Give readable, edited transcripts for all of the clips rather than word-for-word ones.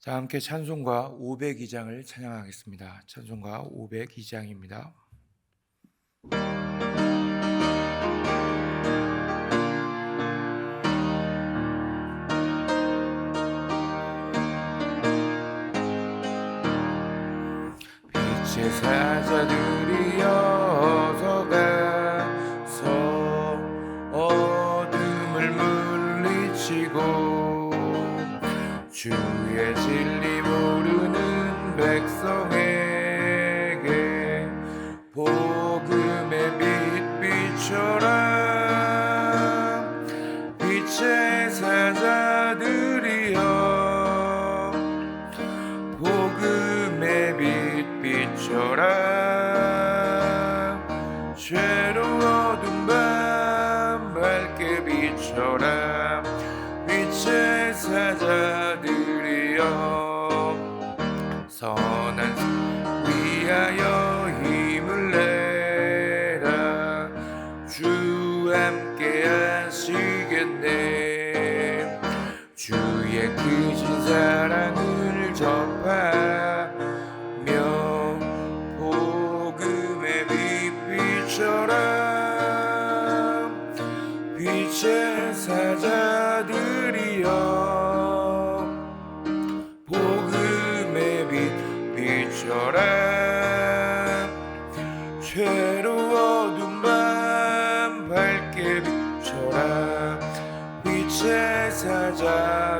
자, 함께 찬송가 502장을 찬양하겠습니다. 찬송가 502장입니다. 빛의 사자들이여 서가서 어둠을 물리치고 주의 진리 모르는 백성에게 복음의 빛 비춰라. 빛의 사자들이여 복음의 빛 비춰라. 죄로워둔 밤 밝게 비춰라. 빛의 사자들이여 선한 위하여 힘을 내라. 주 함께 하시겠네. 주의 크신 사랑을 전하며 복음의 빛 비춰라. 빛의 사자들이여 복음의 빛 비춰라. 죄로워둔 밤 밝게 비춰라. 빛의 사자들이여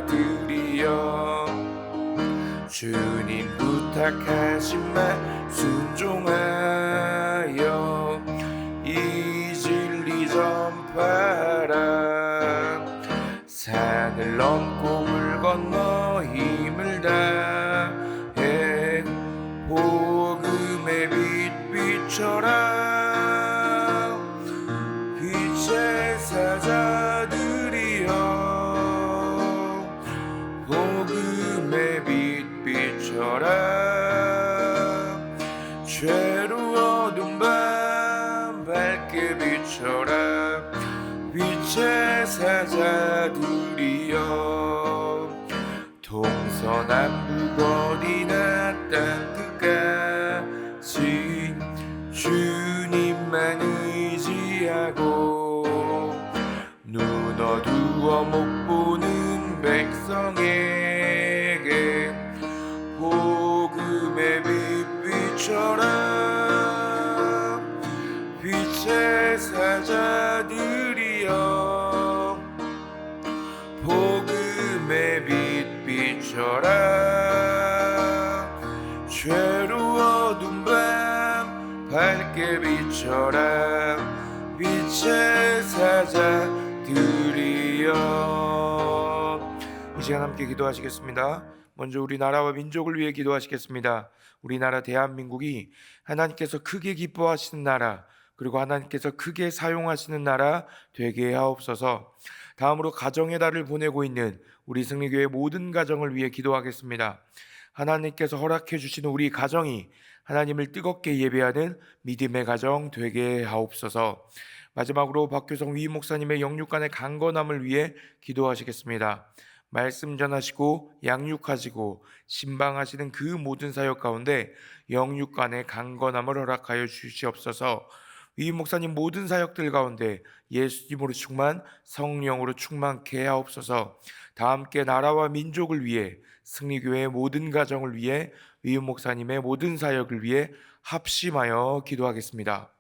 주님 부탁하신 말 순종하여 이 진리 전파라. 산을 넘고 물 건너 힘을 다해 복음의 빛 비춰라. 빛의 사자들이여 복음의 빛 비춰라. 죄로워둔 밤 밝게 비춰라. 빛의 사자들이여 동서남북 어디나 땅 끝까지 주님만 의지하고 눈 어두워 못 보는 백성에게 복음의 빛 비춰라. 빛의 사자들이여 복음의 빛 비춰라. 죄로워둔 밤 밝게 비춰라. 빛의 사자들이여. 이 시간 함께 기도하시겠습니다. 먼저 우리나라와 민족을 위해 기도하시겠습니다. 우리나라 대한민국이 하나님께서 크게 기뻐하시는 나라, 그리고 하나님께서 크게 사용하시는 나라 되게 하옵소서. 다음으로 가정의 달을 보내고 있는 우리 승리교회 모든 가정을 위해 기도하겠습니다. 하나님께서 허락해 주신 우리 가정이 하나님을 뜨겁게 예배하는 믿음의 가정 되게 하옵소서. 마지막으로 박교성 위임 목사님의 영육간의 강건함을 위해 기도하시겠습니다. 말씀 전하시고 양육하시고 신방하시는 그 모든 사역 가운데 영육간의 강건함을 허락하여 주시옵소서. 위임 목사님 모든 사역들 가운데 예수님으로 충만, 성령으로 충만케 하옵소서. 다 함께 나라와 민족을 위해, 승리교회의 모든 가정을 위해, 위임 목사님의 모든 사역을 위해 합심하여 기도하겠습니다.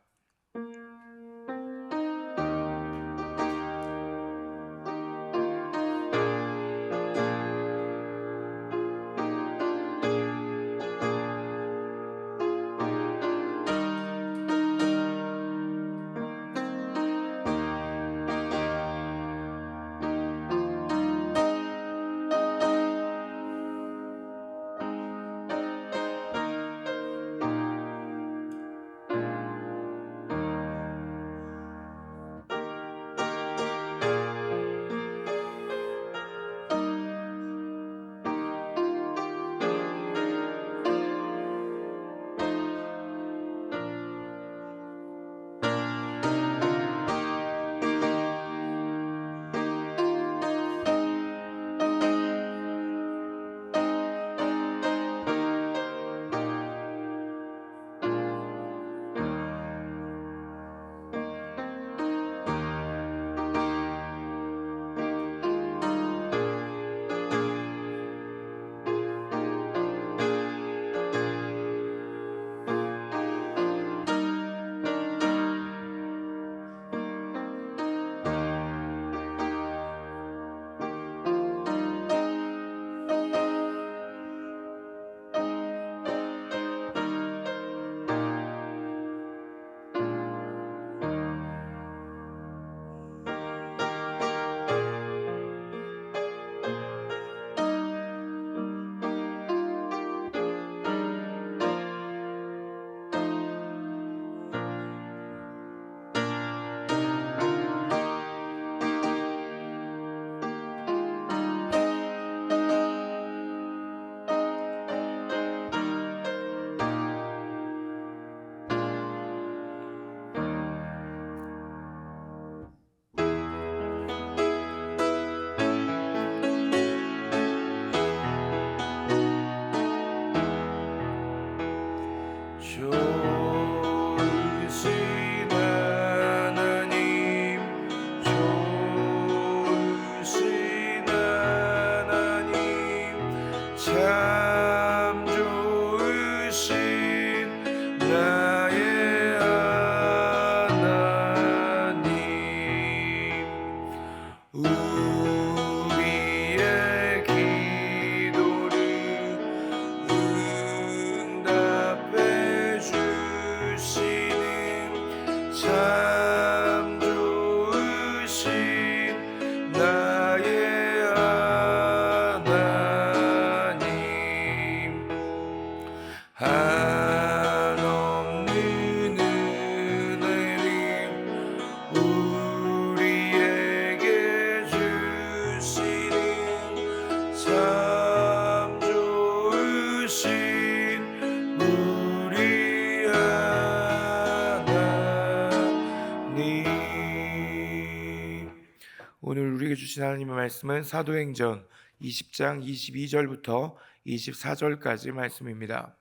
주신 하나님의 말씀은 사도행전 20장 22절부터 24절까지 말씀입니다.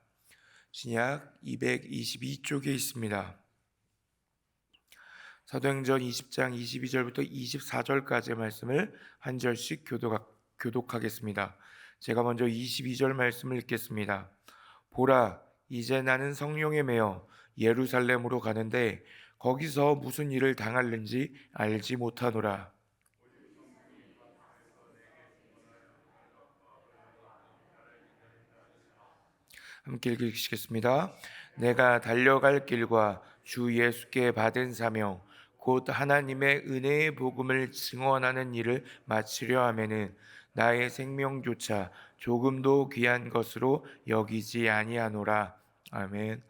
신약 222쪽에 있습니다. 사도행전 20장 22절부터 24절까지의 말씀을 한 절씩 교독하겠습니다. 제가 먼저 22절 말씀을 읽겠습니다. 보라, 이제 나는 성령에 매여 예루살렘으로 가는데 거기서 무슨 일을 당할는지 알지 못하노라. 함께 읽으시겠습니다. 내가 달려갈 길과 주 예수께 받은 사명 곧 하나님의 은혜의 복음을 증언하는 일을 마치려 하면은 나의 생명조차 조금도 귀한 것으로 여기지 아니하노라. 아멘.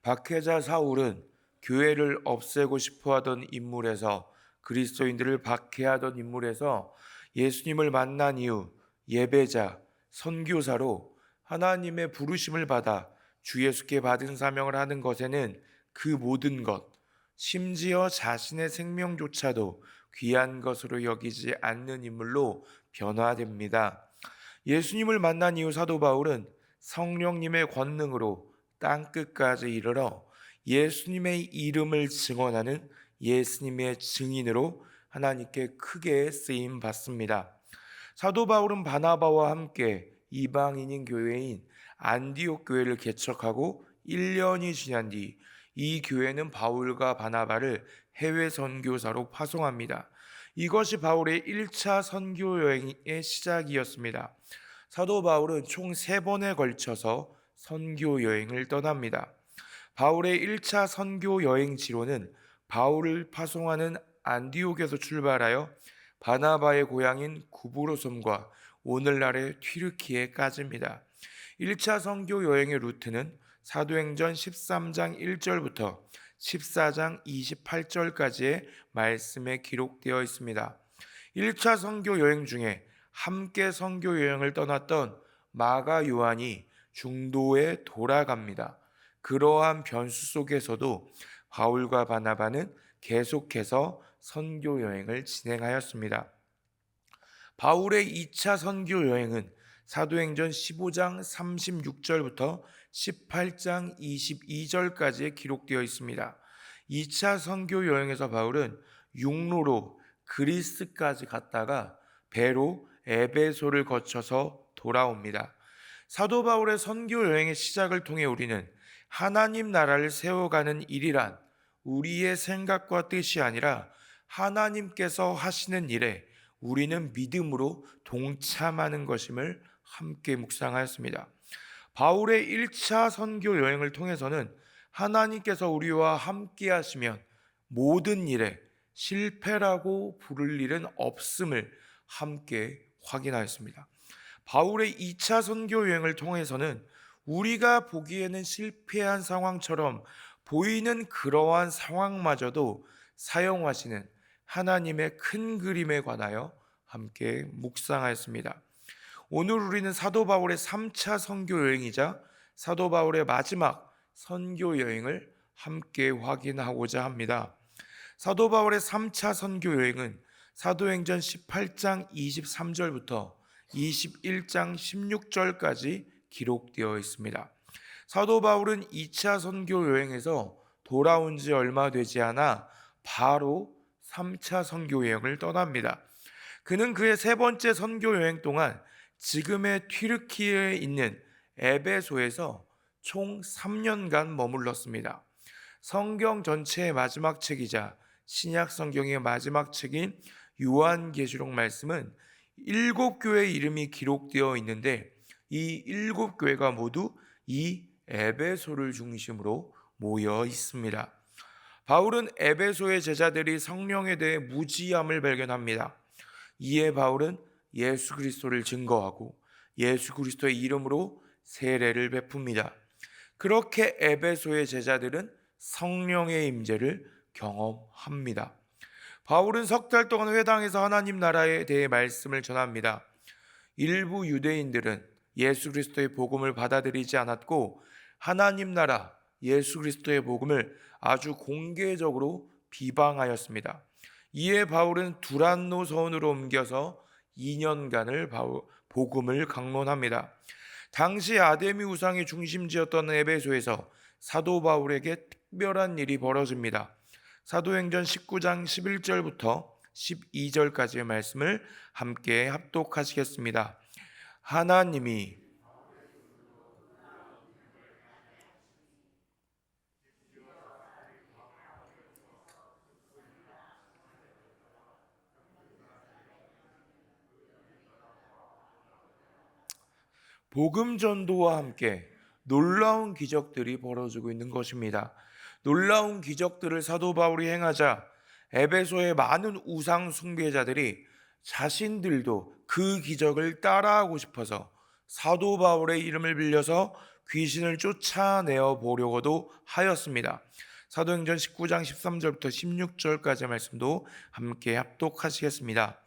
박해자 사울은 교회를 없애고 싶어하던 인물에서, 그리스도인들을 박해하던 인물에서 예수님을 만난 이후 예배자, 선교사로 하나님의 부르심을 받아 주 예수께 받은 사명을 하는 것에는 그 모든 것, 심지어 자신의 생명조차도 귀한 것으로 여기지 않는 인물로 변화됩니다. 예수님을 만난 이후 사도 바울은 성령님의 권능으로 땅끝까지 이르러 예수님의 이름을 증언하는 예수님의 증인으로 하나님께 크게 쓰임 받습니다. 사도 바울은 바나바와 함께 이방인인 교회인 안디옥 교회를 개척하고 1년이 지난 뒤 이 교회는 바울과 바나바를 해외 선교사로 파송합니다. 이것이 바울의 1차 선교 여행의 시작이었습니다. 사도 바울은 총 3번에 걸쳐서 선교 여행을 떠납니다. 바울의 1차 선교 여행지로는 바울을 파송하는 안디옥에서 출발하여 바나바의 고향인 구브로섬과 오늘날의 튀르키예까지입니다. 1차 선교 여행의 루트는 사도행전 13장 1절부터 14장 28절까지의 말씀에 기록되어 있습니다. 1차 선교 여행 중에 함께 선교 여행을 떠났던 마가 요한이 중도에 돌아갑니다. 그러한 변수 속에서도 바울과 바나바는 계속해서 선교 여행을 진행하였습니다. 바울의 2차 선교 여행은 사도행전 15장 36절부터 18장 22절까지에 기록되어 있습니다. 2차 선교 여행에서 바울은 육로로 그리스까지 갔다가 배로 에베소를 거쳐서 돌아옵니다. 사도 바울의 선교 여행의 시작을 통해 우리는 하나님 나라를 세워가는 일이란 우리의 생각과 뜻이 아니라 하나님께서 하시는 일에 우리는 믿음으로 동참하는 것임을 함께 묵상하였습니다. 바울의 1차 선교 여행을 통해서는 하나님께서 우리와 함께 하시면 모든 일에 실패라고 부를 일은 없음을 함께 확인하였습니다. 바울의 2차 선교 여행을 통해서는 우리가 보기에는 실패한 상황처럼 보이는 그러한 상황마저도 사용하시는 하나님의 큰 그림에 관하여 함께 묵상하였습니다. 오늘 우리는 사도 바울의 3차 선교 여행이자 사도 바울의 마지막 선교 여행을 함께 확인하고자 합니다. 사도 바울의 3차 선교 여행은 사도행전 18장 23절부터 21장 16절까지 기록되어 있습니다. 사도 바울은 2차 선교 여행에서 돌아온 지 얼마 되지 않아 바로 3차 선교 여행을 떠납니다. 그는 그의 3번째 선교 여행 동안 지금의 튀르키예에 있는 에베소에서 총 3년간 머물렀습니다. 성경 전체의 마지막 책이자 신약 성경의 마지막 책인 요한계시록 말씀은 7교회 이름이 기록되어 있는데 이 7교회가 모두 이 에베소를 중심으로 모여 있습니다. 바울은 에베소의 제자들이 성령에 대해 무지함을 발견합니다. 이에 바울은 예수 그리스도를 증거하고 예수 그리스도의 이름으로 세례를 베풉니다. 그렇게 에베소의 제자들은 성령의 임재를 경험합니다. 바울은 3달 동안 회당에서 하나님 나라에 대해 말씀을 전합니다. 일부 유대인들은 예수 그리스도의 복음을 받아들이지 않았고 하나님 나라 예수 그리스도의 복음을 아주 공개적으로 비방하였습니다. 이에 바울은 두란노 서원으로 옮겨서 2년간을 복음을 강론합니다. 당시 아데미 우상의 중심지였던 에베소에서 사도 바울에게 특별한 일이 벌어집니다. 사도행전 19장 11절부터 12절까지의 말씀을 함께 합독하시겠습니다. 하나님이 복음 전도와 함께 놀라운 기적들이 벌어지고 있는 것입니다. 놀라운 기적들을 사도 바울이 행하자 에베소의 많은 우상 숭배자들이 자신들도 그 기적을 따라하고 싶어서 사도 바울의 이름을 빌려서 귀신을 쫓아내어 보려고도 하였습니다. 사도행전 19장 13절부터 16절까지 말씀도 함께 합독하시겠습니다.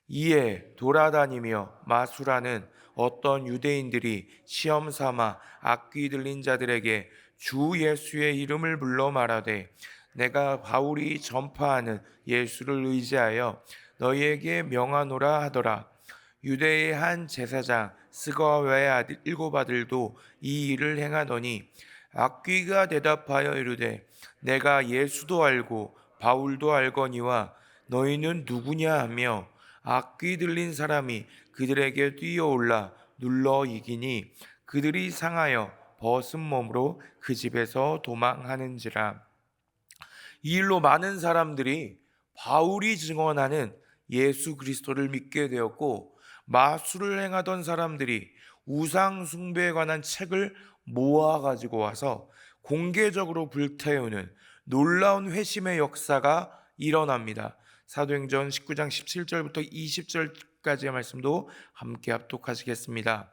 이에 돌아다니며 마술하는 어떤 유대인들이 시험 삼아 악귀 들린 자들에게 주 예수의 이름을 불러 말하되 내가 바울이 전파하는 예수를 의지하여 너희에게 명하노라 하더라. 유대의 한 제사장 스가랴의 아들 7아들도 이 일을 행하더니 악귀가 대답하여 이르되 내가 예수도 알고 바울도 알거니와 너희는 누구냐 하며 악귀 들린 사람이 그들에게 뛰어올라 눌러 이기니 그들이 상하여 벗은 몸으로 그 집에서 도망하는지라. 이 일로 많은 사람들이 바울이 증언하는 예수 그리스도를 믿게 되었고, 마술을 행하던 사람들이 우상 숭배에 관한 책을 모아 가지고 와서 공개적으로 불태우는 놀라운 회심의 역사가 일어납니다. 사도행전 19장 17절부터 20절까지의 말씀도 함께 합독하시겠습니다.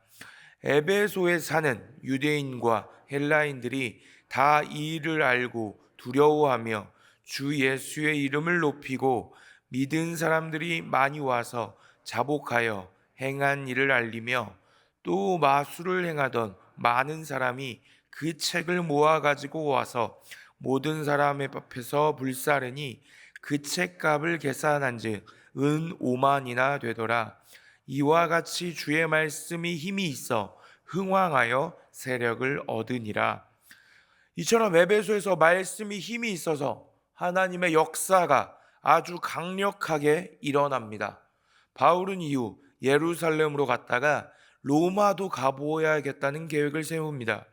에베소에 사는 유대인과 헬라인들이 다 이 일을 알고 두려워하며 주 예수의 이름을 높이고 믿은 사람들이 많이 와서 자복하여 행한 일을 알리며 또 마술을 행하던 많은 사람이 그 책을 모아 가지고 와서 모든 사람의 앞에서 불사르니 그 책값을 계산한즉 은 5만이나 되더라. 이와 같이 주의 말씀이 힘이 있어 흥왕하여 세력을 얻으니라. 이처럼 에베소에서 말씀이 힘이 있어서 하나님의 역사가 아주 강력하게 일어납니다. 바울은 이후 예루살렘으로 갔다가 로마도 가보아야겠다는 계획을 세웁니다.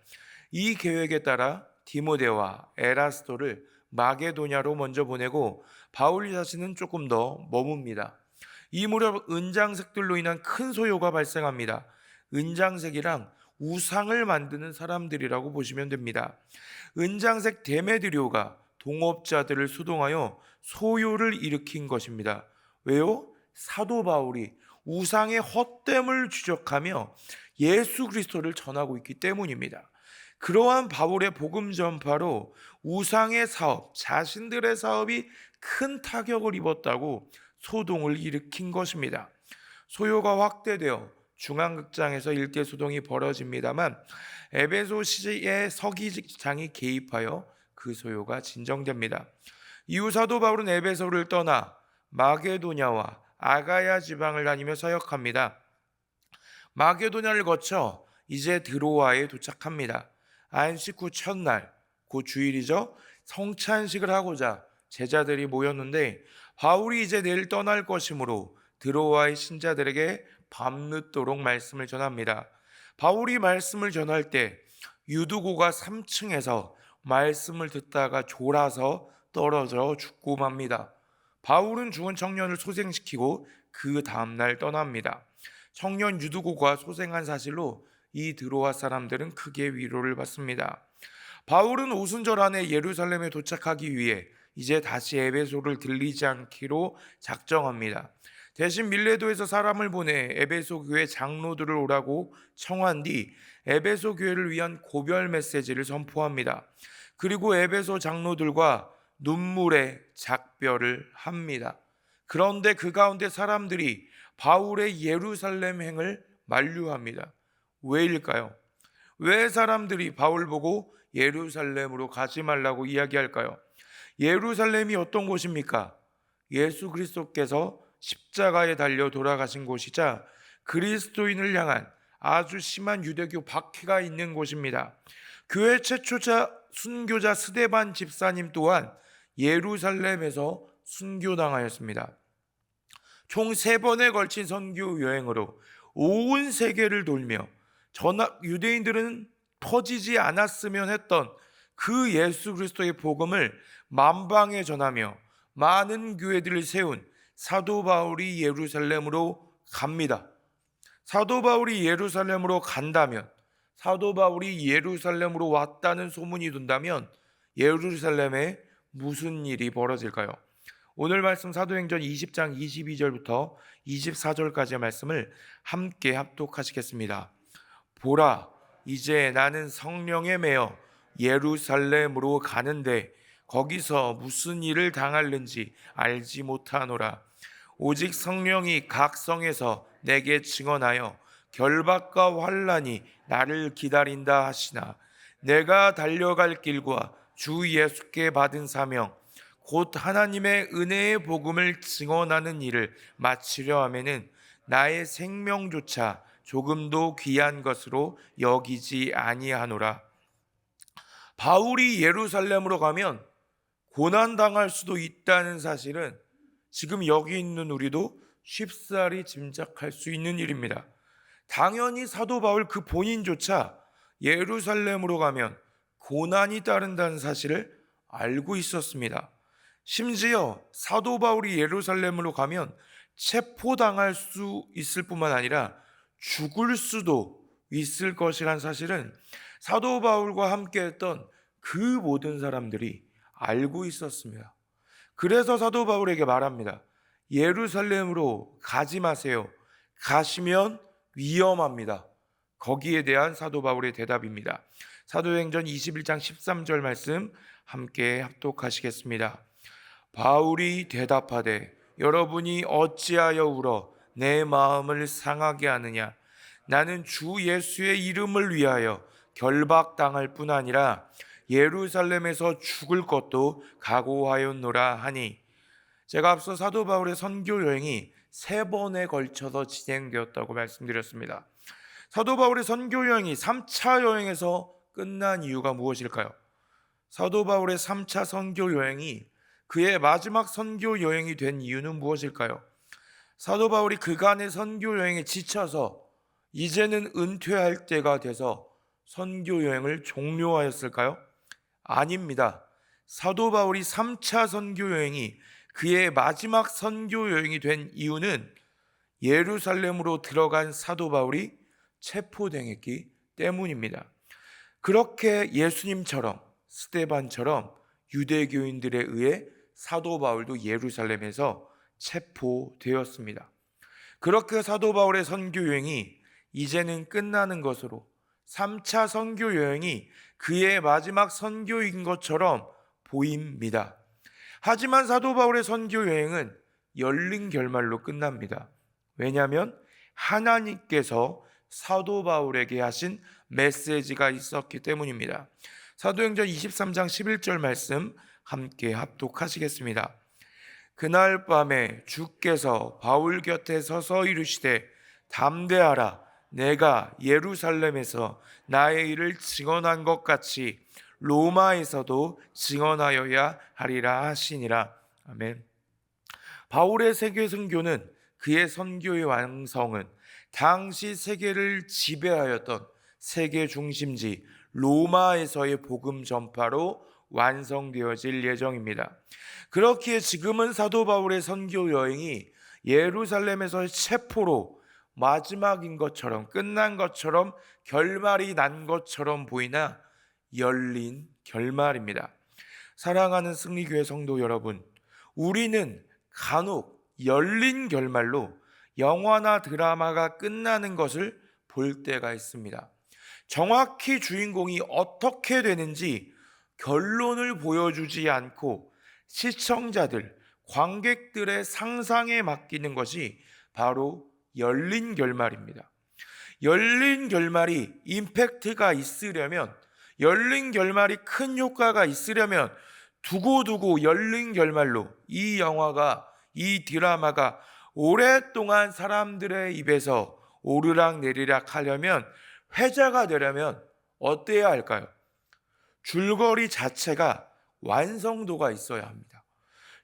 이 계획에 따라 디모데와 에라스도를 마게도냐로 먼저 보내고 바울 자신은 조금 더 머뭅니다. 이 무렵 은장색들로 인한 큰 소요가 발생합니다. 은장색이랑 우상을 만드는 사람들이라고 보시면 됩니다. 은장색 데메드리오가 동업자들을 수동하여 소요를 일으킨 것입니다. 왜요? 사도 바울이 우상의 헛됨을 지적하며 예수 그리스도를 전하고 있기 때문입니다. 그러한 바울의 복음 전파로 우상의 사업, 자신들의 사업이 큰 타격을 입었다고 소동을 일으킨 것입니다. 소요가 확대되어 중앙극장에서 일대 소동이 벌어집니다만 에베소 시의 서기장이 개입하여 그 소요가 진정됩니다. 이후 사도 바울은 에베소를 떠나 마게도냐와 아가야 지방을 다니며 사역합니다. 마게도냐를 거쳐 이제 드로아에 도착합니다. 안식 후 첫날, 곧 주일이죠. 성찬식을 하고자 제자들이 모였는데 바울이 이제 내일 떠날 것이므로 드로아의 신자들에게 밤늦도록 말씀을 전합니다. 바울이 말씀을 전할 때 유두고가 3층에서 말씀을 듣다가 졸아서 떨어져 죽고 맙니다. 바울은 죽은 청년을 소생시키고 그 다음날 떠납니다. 청년 유두고가 소생한 사실로 이 드로아 사람들은 크게 위로를 받습니다. 바울은 오순절 안에 예루살렘에 도착하기 위해 이제 다시 에베소를 들리지 않기로 작정합니다. 대신 밀레도에서 사람을 보내 에베소 교회 장로들을 오라고 청한 뒤 에베소 교회를 위한 고별 메시지를 선포합니다. 그리고 에베소 장로들과 눈물의 작별을 합니다. 그런데 그 가운데 사람들이 바울의 예루살렘 행을 만류합니다. 왜일까요? 왜 사람들이 바울 보고 예루살렘으로 가지 말라고 이야기할까요? 예루살렘이 어떤 곳입니까? 예수 그리스도께서 십자가에 달려 돌아가신 곳이자 그리스도인을 향한 아주 심한 유대교 박해가 있는 곳입니다. 교회 최초자 순교자 스데반 집사님 또한 예루살렘에서 순교당하였습니다. 총 3번에 걸친 선교 여행으로 온 세계를 돌며 전학 유대인들은 퍼지지 않았으면 했던 그 예수 그리스도의 복음을 만방에 전하며 많은 교회들을 세운 사도 바울이 예루살렘으로 갑니다. 사도 바울이 예루살렘으로 간다면, 사도 바울이 예루살렘으로 왔다는 소문이 돈다면 예루살렘에 무슨 일이 벌어질까요? 오늘 말씀 사도행전 20장 22절부터 24절까지의 말씀을 함께 합독하시겠습니다. 보라, 이제 나는 성령에 매여 예루살렘으로 가는데 거기서 무슨 일을 당할는지 알지 못하노라. 오직 성령이 각 성에서 내게 증언하여 결박과 환난이 나를 기다린다 하시나, 내가 달려갈 길과 주 예수께 받은 사명 곧 하나님의 은혜의 복음을 증언하는 일을 마치려 하면은 나의 생명조차 조금도 귀한 것으로 여기지 아니하노라. 바울이 예루살렘으로 가면 고난당할 수도 있다는 사실은 지금 여기 있는 우리도 쉽사리 짐작할 수 있는 일입니다. 당연히 사도 바울 그 본인조차 예루살렘으로 가면 고난이 따른다는 사실을 알고 있었습니다. 심지어 사도 바울이 예루살렘으로 가면 체포당할 수 있을 뿐만 아니라 죽을 수도 있을 것이란 사실은 사도 바울과 함께했던 그 모든 사람들이 알고 있었습니다. 그래서 사도 바울에게 말합니다. 예루살렘으로 가지 마세요. 가시면 위험합니다. 거기에 대한 사도 바울의 대답입니다. 사도행전 21장 13절 말씀 함께 합독하시겠습니다. 바울이 대답하되 여러분이 어찌하여 울어 내 마음을 상하게 하느냐. 나는 주 예수의 이름을 위하여 결박당할 뿐 아니라 예루살렘에서 죽을 것도 각오하였노라 하니, 제가 앞서 사도 바울의 선교 여행이 3번에 걸쳐서 진행되었다고 말씀드렸습니다. 사도 바울의 선교 여행이 3차 여행에서 끝난 이유가 무엇일까요? 사도 바울의 3차 선교 여행이 그의 마지막 선교 여행이 된 이유는 무엇일까요? 사도 바울이 그간의 선교 여행에 지쳐서 이제는 은퇴할 때가 돼서 선교 여행을 종료하였을까요? 아닙니다. 사도 바울이 3차 선교 여행이 그의 마지막 선교 여행이 된 이유는 예루살렘으로 들어간 사도 바울이 체포당했기 때문입니다. 그렇게 예수님처럼 스데반처럼 유대교인들에 의해 사도 바울도 예루살렘에서 체포되었습니다. 그렇게 사도 바울의 선교 여행이 이제는 끝나는 것으로 3차 선교 여행이 그의 마지막 선교인 것처럼 보입니다. 하지만 사도 바울의 선교 여행은 열린 결말로 끝납니다. 왜냐하면 하나님께서 사도 바울에게 하신 메시지가 있었기 때문입니다. 사도행전 23장 11절 말씀 함께 합독하시겠습니다. 그날 밤에 주께서 바울 곁에 서서 이르시되 담대하라. 내가 예루살렘에서 나의 일을 증언한 것 같이 로마에서도 증언하여야 하리라 하시니라. 아멘. 바울의 세계 선교는, 그의 선교의 완성은 당시 세계를 지배하였던 세계 중심지 로마에서의 복음 전파로 완성되어질 예정입니다. 그렇기에 지금은 사도 바울의 선교 여행이 예루살렘에서의 체포로 마지막인 것처럼, 끝난 것처럼, 결말이 난 것처럼 보이나 열린 결말입니다. 사랑하는 승리교회 성도 여러분, 우리는 간혹 열린 결말로 영화나 드라마가 끝나는 것을 볼 때가 있습니다. 정확히 주인공이 어떻게 되는지 결론을 보여주지 않고 시청자들, 관객들의 상상에 맡기는 것이 바로 열린 결말입니다. 열린 결말이 임팩트가 있으려면, 열린 결말이 큰 효과가 있으려면 두고두고 열린 결말로 이 영화가 이 드라마가 오랫동안 사람들의 입에서 오르락내리락 하려면, 회자가 되려면 어때야 할까요? 줄거리 자체가 완성도가 있어야 합니다.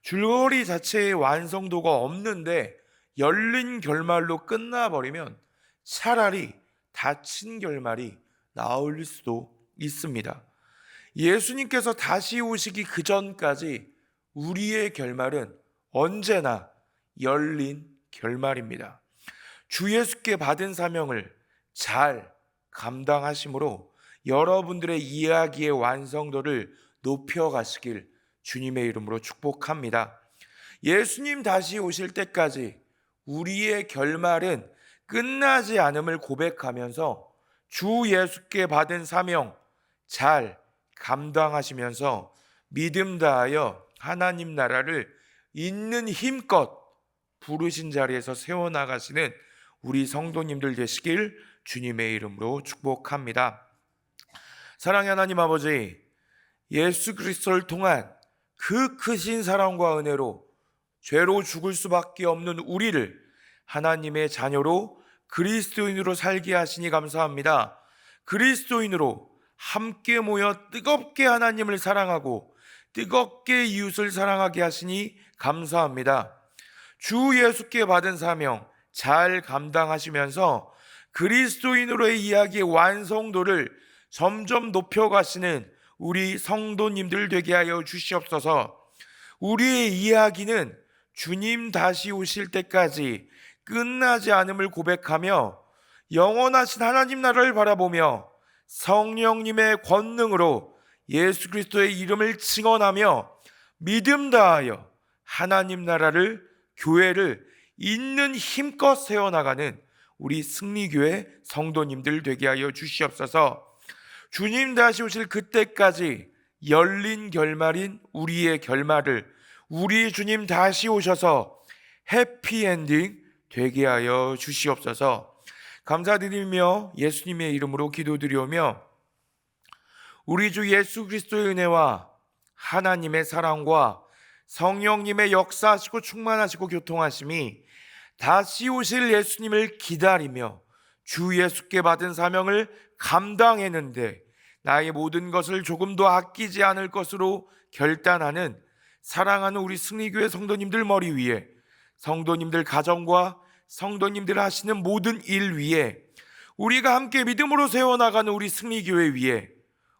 줄거리 자체의 완성도가 없는데 열린 결말로 끝나버리면 차라리 닫힌 결말이 나올 수도 있습니다. 예수님께서 다시 오시기 그 전까지 우리의 결말은 언제나 열린 결말입니다. 주 예수께 받은 사명을 잘 감당하심으로 여러분들의 이야기의 완성도를 높여가시길 주님의 이름으로 축복합니다. 예수님 다시 오실 때까지 우리의 결말은 끝나지 않음을 고백하면서 주 예수께 받은 사명 잘 감당하시면서 믿음 다하여 하나님 나라를 있는 힘껏 부르신 자리에서 세워나가시는 우리 성도님들 되시길 주님의 이름으로 축복합니다. 사랑의 하나님 아버지, 예수 그리스도를 통한 그 크신 사랑과 은혜로 죄로 죽을 수밖에 없는 우리를 하나님의 자녀로 그리스도인으로 살게 하시니 감사합니다. 그리스도인으로 함께 모여 뜨겁게 하나님을 사랑하고 뜨겁게 이웃을 사랑하게 하시니 감사합니다. 주 예수께 받은 사명 잘 감당하시면서 그리스도인으로의 이야기의 완성도를 점점 높여가시는 우리 성도님들 되게 하여 주시옵소서. 우리의 이야기는 주님 다시 오실 때까지 끝나지 않음을 고백하며 영원하신 하나님 나라를 바라보며 성령님의 권능으로 예수 그리스도의 이름을 증언하며 믿음 다하여 하나님 나라를, 교회를 있는 힘껏 세워나가는 우리 승리교회 성도님들 되게 하여 주시옵소서. 주님 다시 오실 그때까지 열린 결말인 우리의 결말을 우리 주님 다시 오셔서 해피엔딩 되게 하여 주시옵소서. 감사드리며 예수님의 이름으로 기도드리오며 우리 주 예수 그리스도의 은혜와 하나님의 사랑과 성령님의 역사하시고 충만하시고 교통하심이 다시 오실 예수님을 기다리며 주 예수께 받은 사명을 감당했는데 나의 모든 것을 조금도 아끼지 않을 것으로 결단하는 사랑하는 우리 승리교회 성도님들 머리 위에, 성도님들 가정과 성도님들 하시는 모든 일 위에, 우리가 함께 믿음으로 세워나가는 우리 승리교회 위에,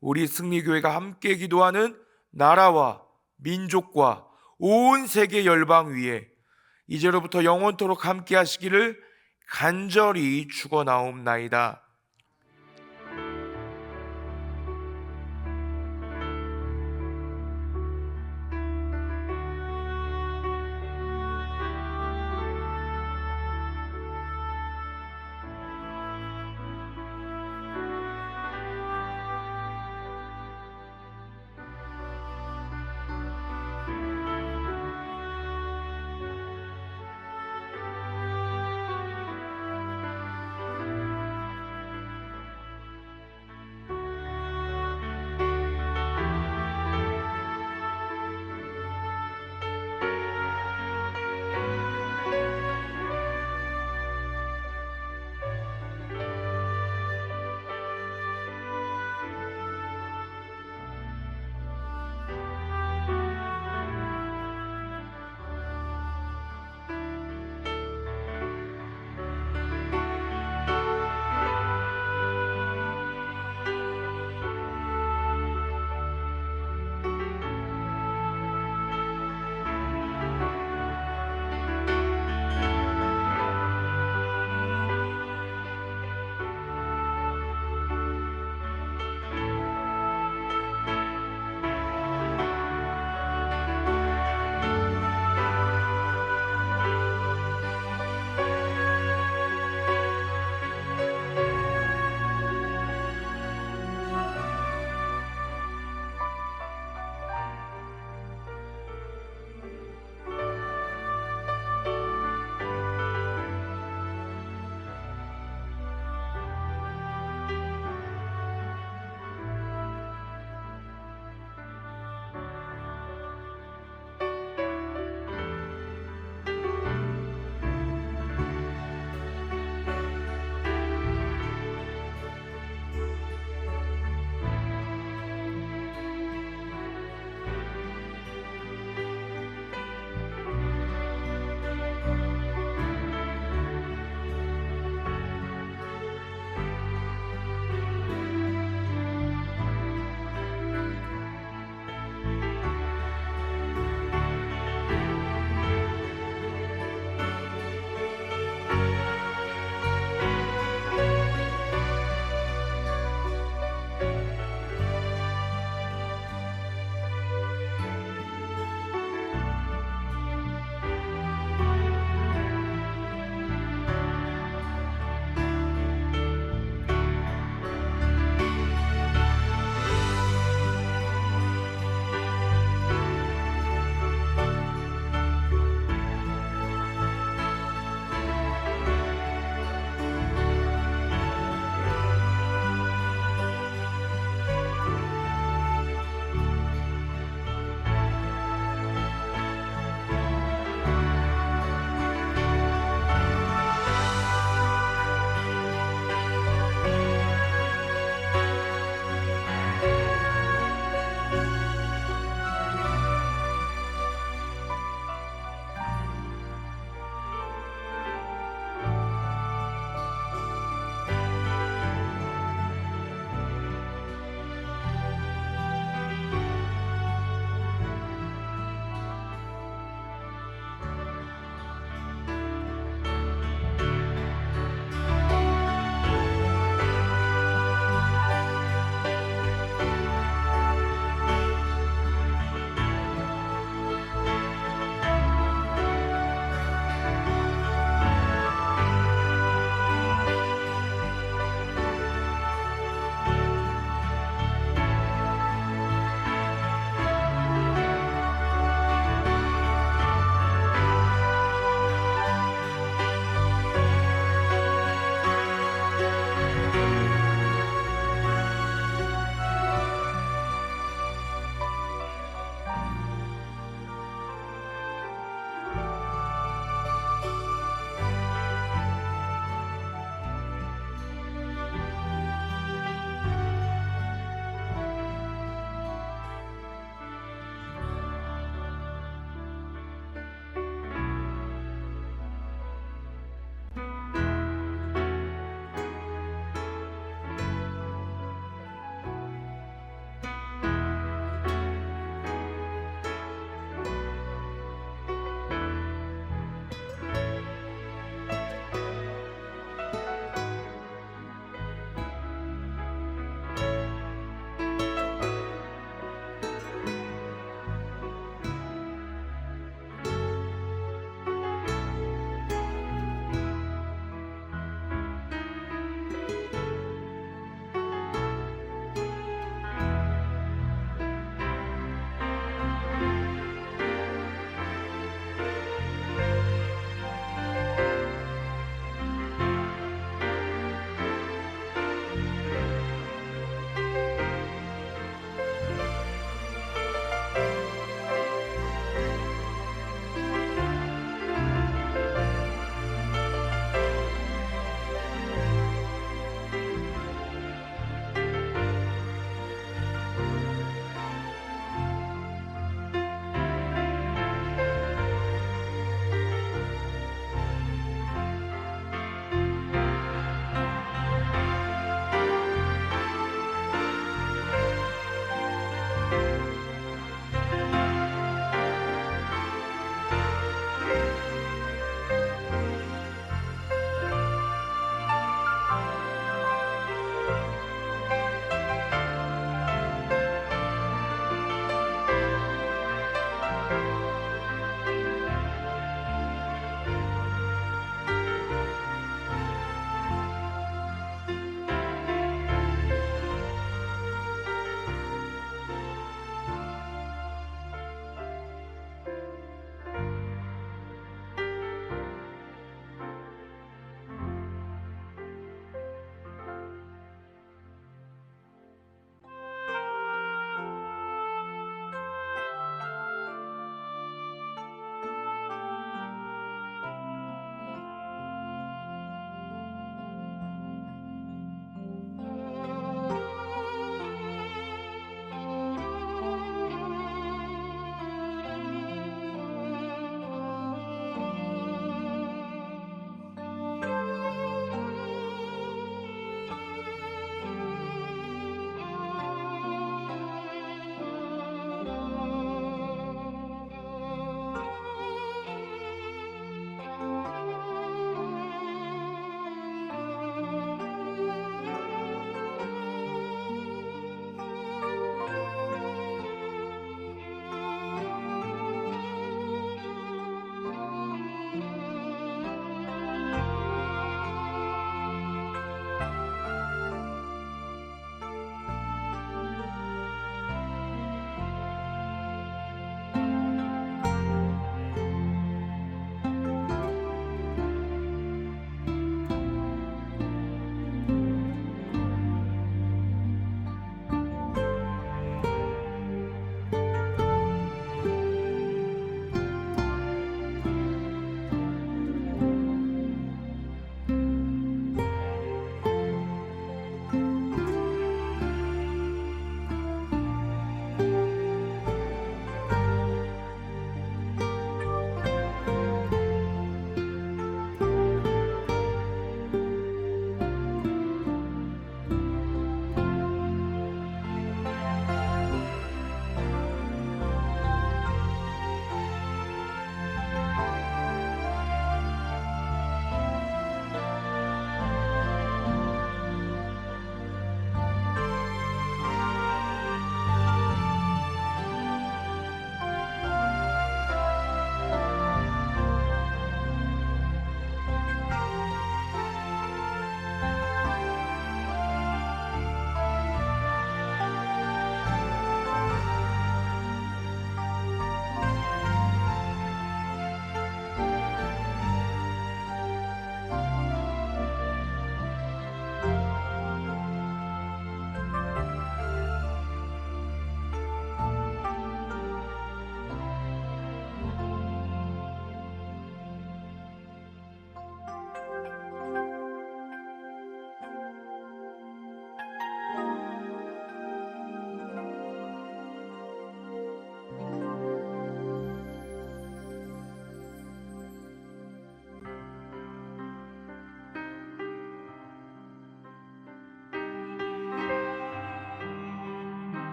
우리 승리교회가 함께 기도하는 나라와 민족과 온 세계 열방 위에 이제로부터 영원토록 함께 하시기를 간절히 축원하옵나이다.